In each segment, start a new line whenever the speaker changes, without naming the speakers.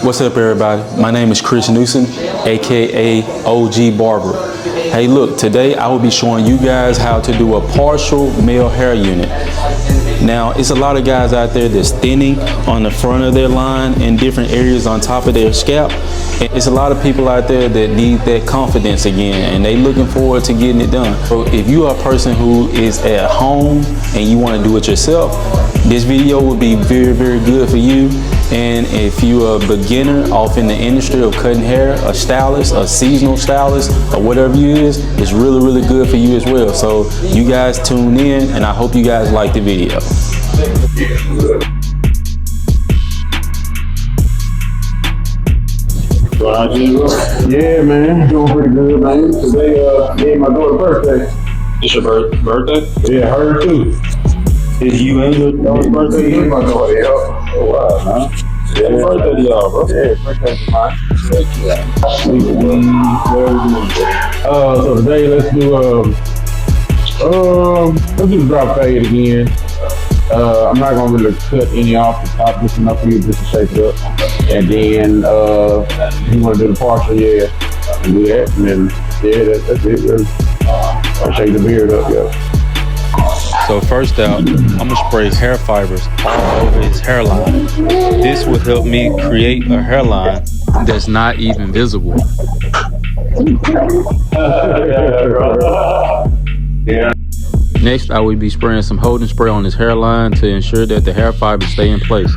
What's up, everybody? My name is Chris Newsom, aka OG Barber. Hey, look, today I will be showing you guys how to do a partial male hair unit. Now, it's a lot of guys out there that's thinning on the front of their line in different areas on top of their scalp. And it's a lot of people out there that need that confidence again, and they looking forward to getting it done. So if you are a person who is at home and you want to do it yourself, this video will be very, very good for you. And if you're a beginner off in the industry of cutting hair, a stylist, a seasonal stylist, or whatever you is, it's really, really good for you as well. So you guys tune in, and I hope you guys like the video.
Yeah, man, doing pretty good, man. Today, my daughter's birthday.
It's your birthday?
Yeah, her too.
Is you and your daughter's birthday?
Yeah, my daughter, yeah. Oh, wow, man.
Yeah, happy birthday to y'all, bro.
Yeah, birthday to mine. So today let's do the drop fade again. I'm not gonna really cut any off the top, just enough for you just to shape it up. And then you wanna do the partial, yeah, and do that, and then yeah, that's it. Really. I'll shake the beard up, yeah.
So first out, I'm gonna spray hair fibers all over his hairline. This will help me create a hairline that's not even visible.
Yeah.
Next, I will be spraying some holding spray on his hairline to ensure that the hair fibers stay in place.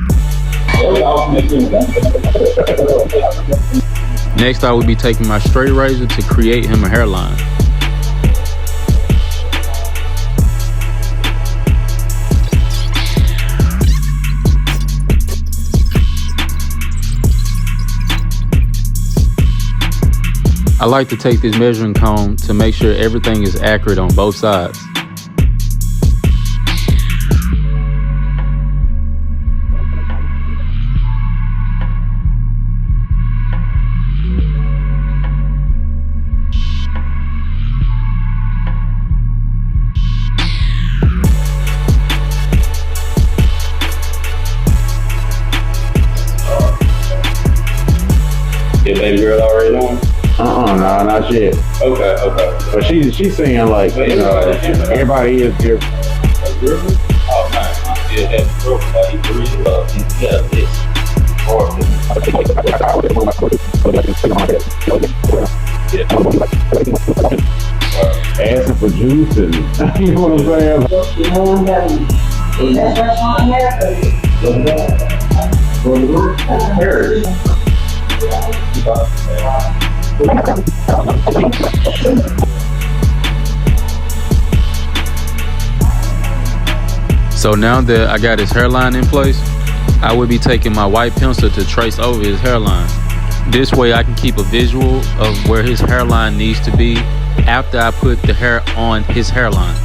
Next, I will be taking my straight razor to create him a hairline. I like to take this measuring comb to make sure everything is accurate on both sides.
Your baby girl already knowing?
No, not yet.
Okay.
But she's saying like, you know, everybody is different.
Oh, nice. Yeah, that's true. He really loves it. Yeah, this.
Asking for juice and you know what I'm saying?
Is that on here?
So now that I got his hairline in place, I will be taking my white pencil to trace over his hairline. This way I can keep a visual of where his hairline needs to be after I put the hair on his hairline.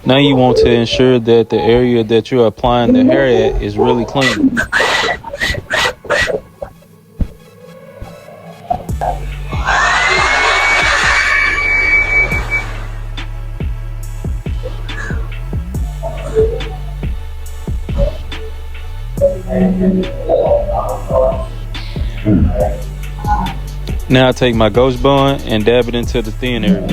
Now you want to ensure that the area that you're applying the hair at is really clean. Now I take my ghost bond and dab it into the thin area.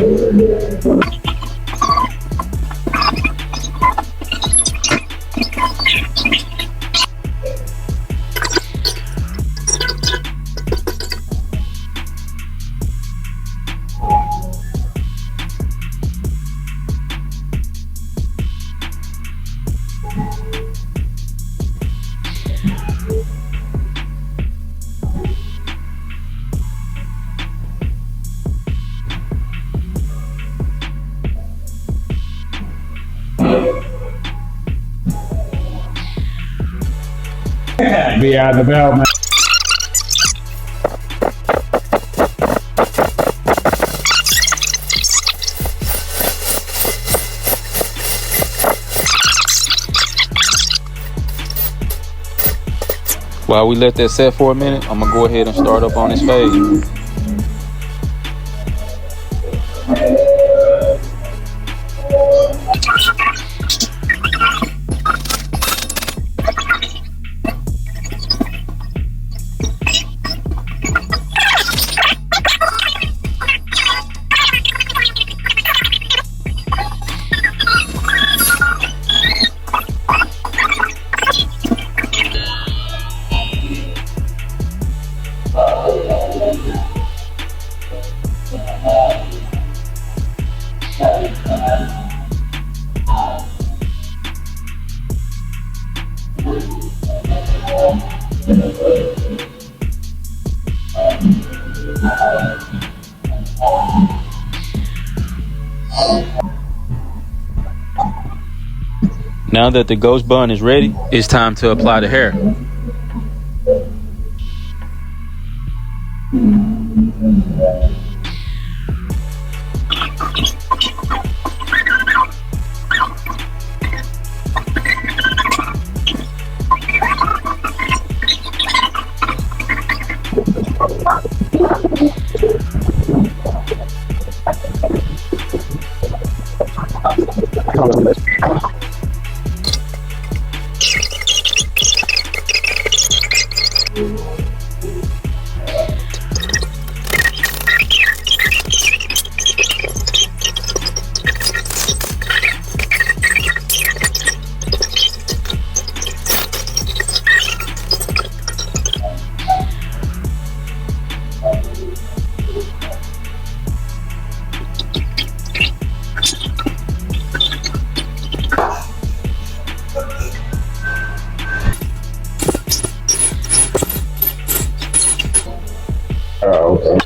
Be out and about, man.
While we let that set for a minute, I'm gonna go ahead and start up on this fade. Now that the ghost bun is ready, it's time to apply the hair.
Oh, okay.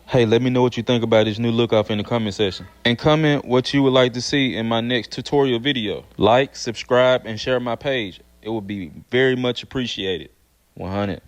Hey, let me know what you think about this new look off in the comment section. And comment what you would like to see in my next tutorial video. Like, subscribe, and share my page. It would be very much appreciated. 100.